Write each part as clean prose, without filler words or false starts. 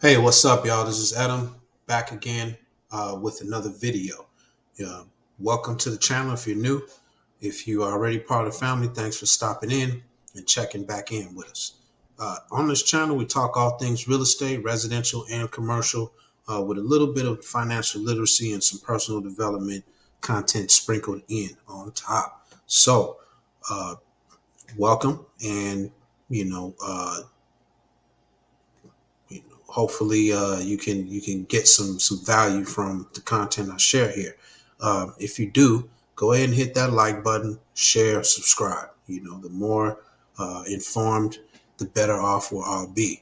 Hey, what's up, y'all? This is Edem back again with another video. Uh, Welcome to the channel if you're new. If you are already part of the family, thanks for stopping in and checking back in with us. On this channel, we talk all things real estate, residential and commercial, with a little bit of financial literacy and some personal development content sprinkled in on top. So, uh, welcome, and you know, uh, hopefully you can get some value from the content I share here. If you do, go ahead and hit that like button, share, subscribe. The more informed, the better off we'll all be.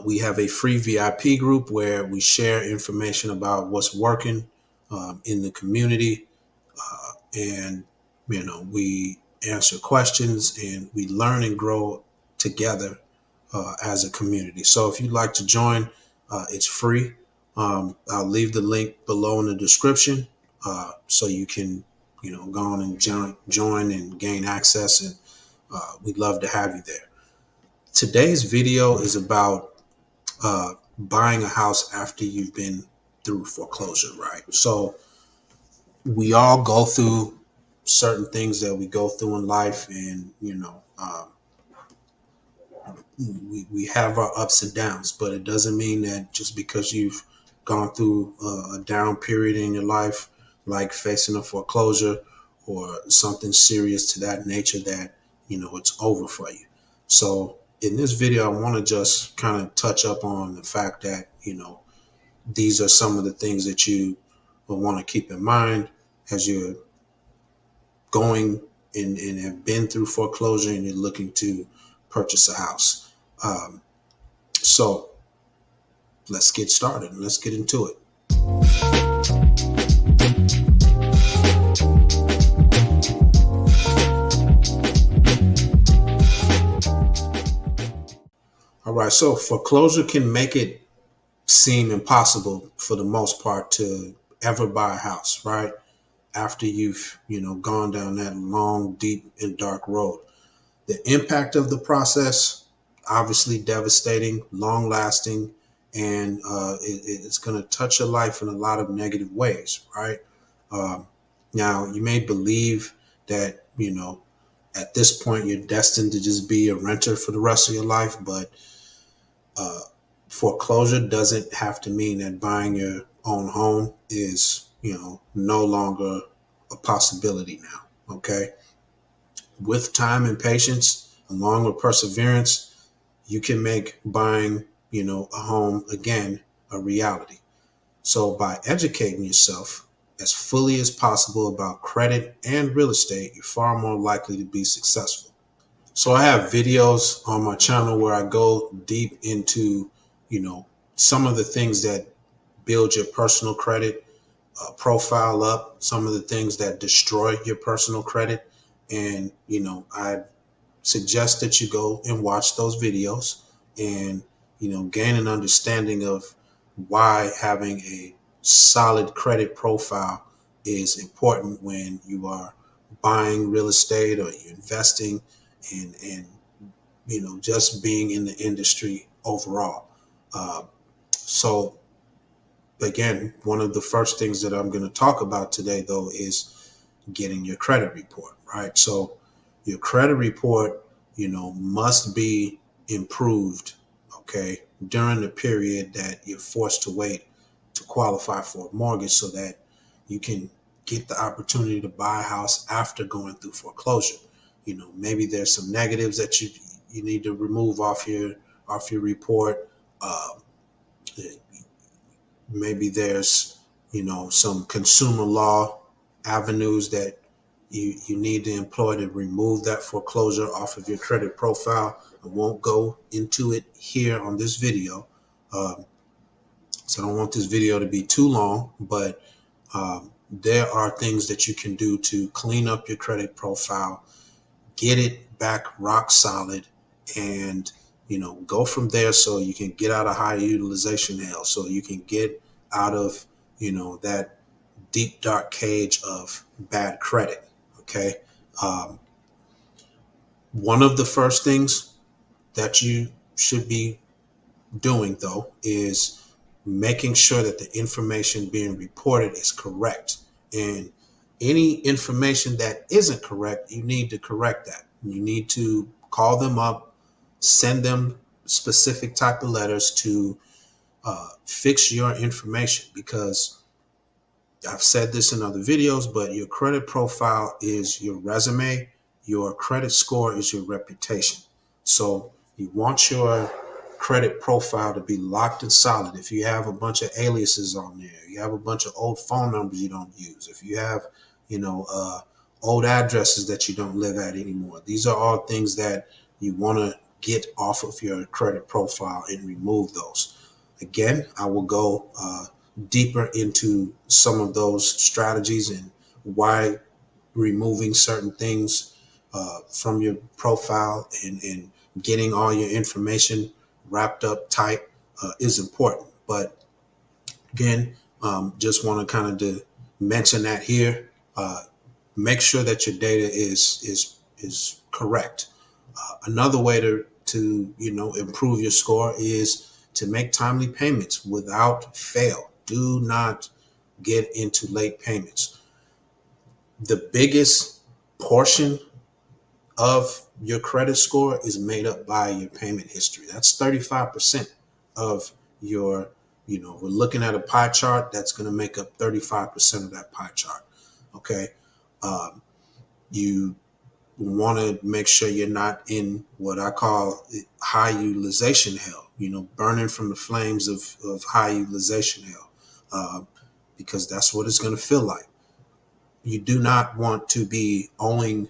We have a free VIP group where we share information about what's working in the community, and we answer questions and we learn and grow together as a community. So if you'd like to join, it's free. I'll leave the link below in the description, so you can, go on and join and gain access. And we'd love to have you there. Today's video is about buying a house after you've been through foreclosure, right? So we all go through certain things that we go through in life, and we have our ups and downs, but it doesn't mean that just because you've gone through a down period in your life, like facing a foreclosure or something serious to that nature, that it's over for you. So in this video, I want to just kind of touch up on the fact that these are some of the things that you will want to keep in mind as you're going and have been through foreclosure and you're looking to purchase a house. So let's get started and let's get into it. All right, so foreclosure can make it seem impossible for the most part to ever buy a house, right? After you've, gone down that long, deep, and dark road. The impact of the process, obviously devastating, long lasting, and it's going to touch your life in a lot of negative ways, right? Now, you may believe that, at this point, you're destined to just be a renter for the rest of your life, but uh, foreclosure doesn't have to mean that buying your own home is, no longer a possibility now, okay? With time and patience, along with perseverance, you can make buying, a home again a reality. So by educating yourself as fully as possible about credit and real estate, you're far more likely to be successful. So I have videos on my channel where I go deep into, some of the things that build your personal credit profile up, some of the things that destroy your personal credit. And, I suggest that you go and watch those videos and, gain an understanding of why having a solid credit profile is important when you are buying real estate or you're investing and just being in the industry overall. So again, one of the first things that I'm going to talk about today, though, is getting your credit report, right? So your credit report, must be improved, okay, during the period that you're forced to wait to qualify for a mortgage, so that you can get the opportunity to buy a house after going through foreclosure. Maybe there's some negatives that you need to remove off your report. Uh, Maybe there's some consumer law avenues that you need to employ to remove that foreclosure off of your credit profile. I won't go into it here on this video, um, so I don't want this video to be too long, but there are things that you can do to clean up your credit profile, get it back rock solid, and go from there, so you can get out of high utilization hell, so you can get out of that deep dark cage of bad credit. Okay. um, One of the first things that you should be doing though is making sure that the information being reported is correct. And any information that isn't correct, you need to correct that. You need to call them up, send them specific type of letters to fix your information, because I've said this in other videos, but your credit profile is your resume. Your credit score is your reputation. So you want your credit profile to be locked and solid. If you have a bunch of aliases on there, you have a bunch of old phone numbers you don't use, if you have, you know, old addresses that you don't live at anymore, these are all things that you want to get off of your credit profile and remove those. Again, I will go deeper into some of those strategies and why removing certain things from your profile and getting all your information wrapped up tight is important. But again, just want to kind of mention that here. Make sure that your data is correct. Another way to improve your score is to make timely payments without fail. Do not get into late payments. The biggest portion of your credit score is made up by your payment history. That's 35% of your, we're looking at a pie chart that's going to make up 35% of that pie chart. Okay. You want to make sure you're not in what I call high utilization hell, burning from the flames of high utilization hell, because that's what it's going to feel like. You do not want to be owing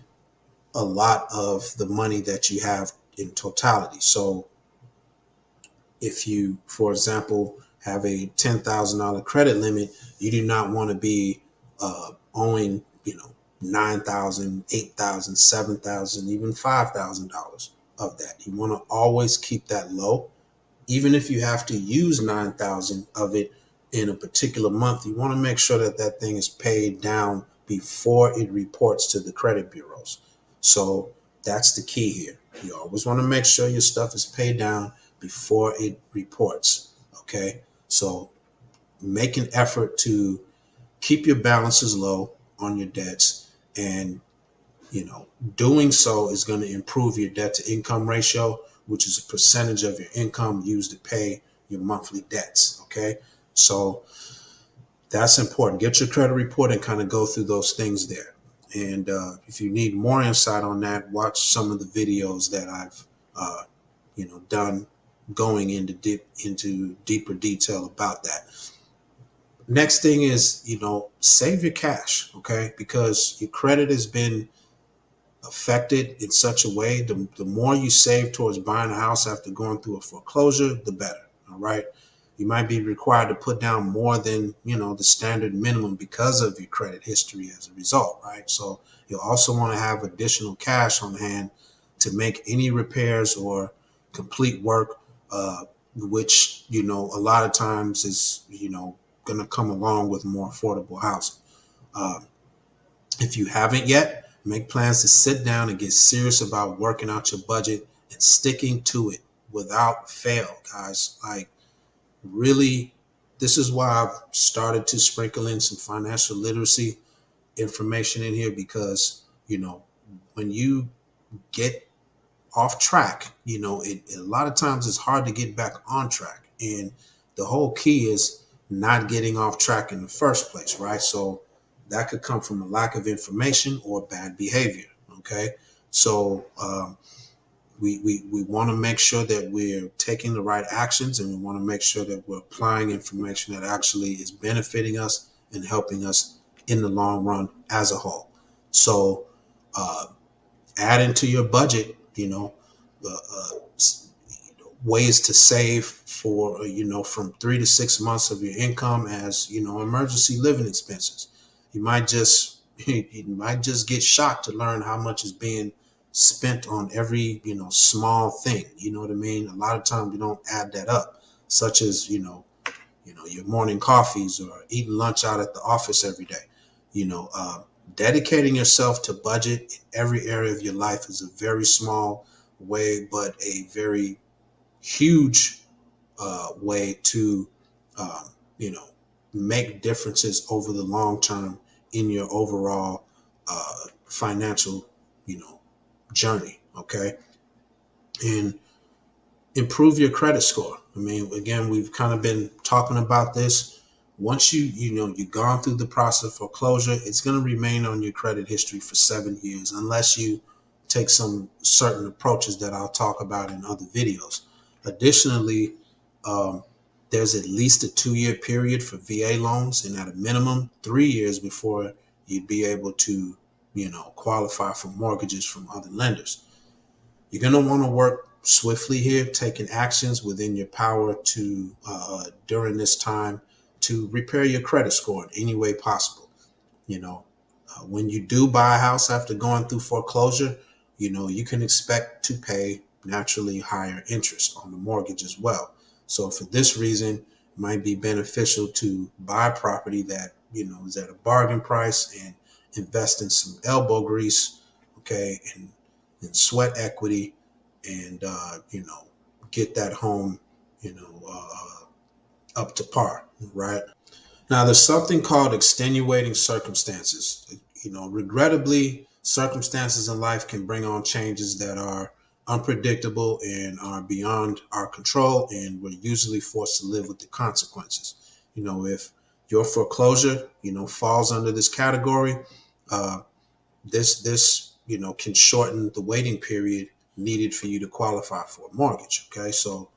a lot of the money that you have in totality. So if you, for example, have a $10,000 credit limit, you do not want to be owing, $9,000, $8,000, $7,000, even $5,000 of that. You want to always keep that low. Even if you have to use 9,000 of it in a particular month, you want to make sure that that thing is paid down before it reports to the credit bureaus. So that's the key here. You always want to make sure your stuff is paid down before it reports. Okay. So make an effort to keep your balances low on your debts, and doing so is going to improve your debt to income ratio, which is a percentage of your income used to pay your monthly debts. Okay. So that's important. Get your credit report and kind of go through those things there. And if you need more insight on that, watch some of the videos that I've, done going into deeper detail about that. Next thing is, save your cash. Okay. Because your credit has been affected in such a way, the more you save towards buying a house after going through a foreclosure, the better. All right. You might be required to put down more than, the standard minimum because of your credit history as a result. Right. So you'll also want to have additional cash on hand to make any repairs or complete work, which, a lot of times is, going to come along with more affordable housing. If you haven't yet, make plans to sit down and get serious about working out your budget and sticking to it without fail, guys. Like, really, this is why I've started to sprinkle in some financial literacy information in here, because, when you get off track, a lot of times it's hard to get back on track. And the whole key is not getting off track in the first place, right? So that could come from a lack of information or bad behavior. Okay. So we want to make sure that we're taking the right actions, and we want to make sure that we're applying information that actually is benefiting us and helping us in the long run as a whole. So add into your budget, ways to save for, from 3 to 6 months of your income as, emergency living expenses. You might just get shocked to learn how much is being spent on every, small thing. You know what I mean? A lot of times we don't add that up, such as, your morning coffees or eating lunch out at the office every day. Dedicating yourself to budget in every area of your life is a very small way, but a very huge way to, um, you know, make differences over the long term in your overall financial, journey. Okay. And improve your credit score. I mean, again, we've kind of been talking about this. Once you've gone through the process of foreclosure, it's going to remain on your credit history for 7 years, unless you take some certain approaches that I'll talk about in other videos. Additionally, um, there's at least a 2-year period for VA loans, and at a minimum 3 years before you'd be able to, qualify for mortgages from other lenders. You're going to want to work swiftly here, taking actions within your power to during this time to repair your credit score in any way possible. When you do buy a house after going through foreclosure, you can expect to pay naturally higher interest on the mortgage as well. So for this reason, it might be beneficial to buy a property that is at a bargain price and invest in some elbow grease, okay, and sweat equity, and get that home, up to par, right? Now, there's something called extenuating circumstances. Regrettably, circumstances in life can bring on changes that are unpredictable and are beyond our control, and we're usually forced to live with the consequences. If your foreclosure, falls under this category, uh, this can shorten the waiting period needed for you to qualify for a mortgage. Okay, so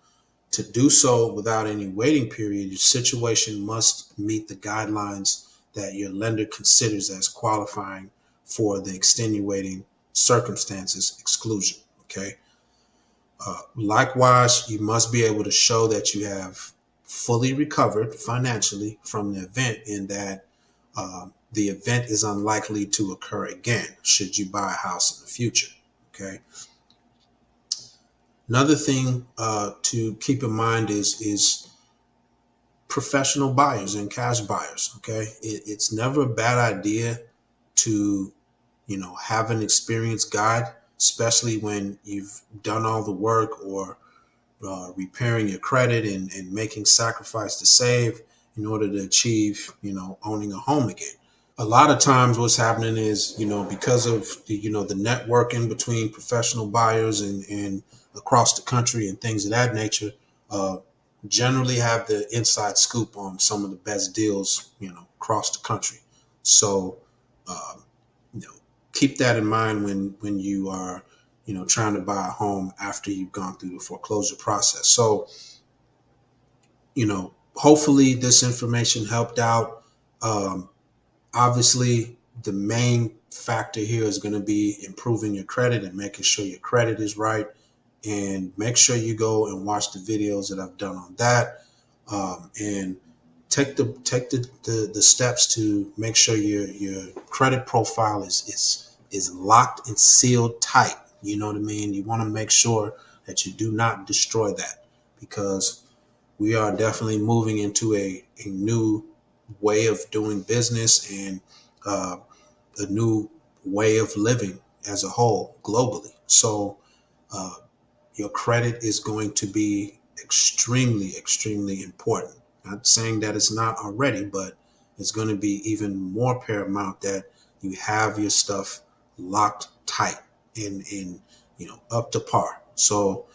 to do so without any waiting period, your situation must meet the guidelines that your lender considers as qualifying for the extenuating circumstances exclusion. Okay. Likewise, you must be able to show that you have fully recovered financially from the event, and that the event is unlikely to occur again should you buy a house in the future. Okay. Another thing to keep in mind is professional buyers and cash buyers. Okay, it's never a bad idea to have an experienced guide, especially when you've done all the work, or repairing your credit, and making sacrifice to save in order to achieve owning a home again. A lot of times what's happening is, because of the networking between professional buyers and across the country and things of that nature, uh, generally have the inside scoop on some of the best deals, across the country. So, um, you know, keep that in mind when you are, trying to buy a home after you've gone through the foreclosure process. So, hopefully this information helped out. Obviously, the main factor here is going to be improving your credit and making sure your credit is right. And make sure you go and watch the videos that I've done on that, and take the steps to make sure your credit profile is locked and sealed tight. You know what I mean? You want to make sure that you do not destroy that, because we are definitely moving into a new way of doing business, and uh, a new way of living as a whole globally. So uh, your credit is going to be extremely, extremely important. Not saying that it's not already, but it's going to be even more paramount that you have your stuff locked tight and up to par. So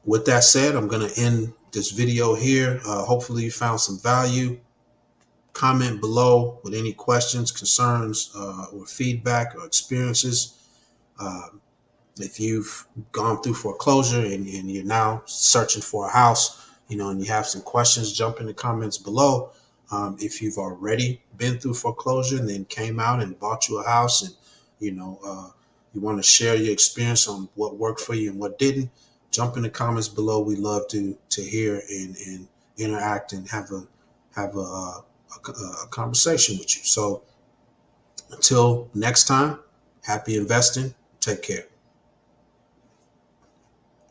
with that said, I'm going to end this video here. Hopefully you found some value. Comment below with any questions, concerns, or feedback or experiences. Uh, if you've gone through foreclosure and you're now searching for a house, and you have some questions, jump in the comments below. If you've already been through foreclosure and then came out and bought you a house, and you want to share your experience on what worked for you and what didn't, jump in the comments below. We love to hear and interact and have a conversation with you. So until next time, happy investing. Take care.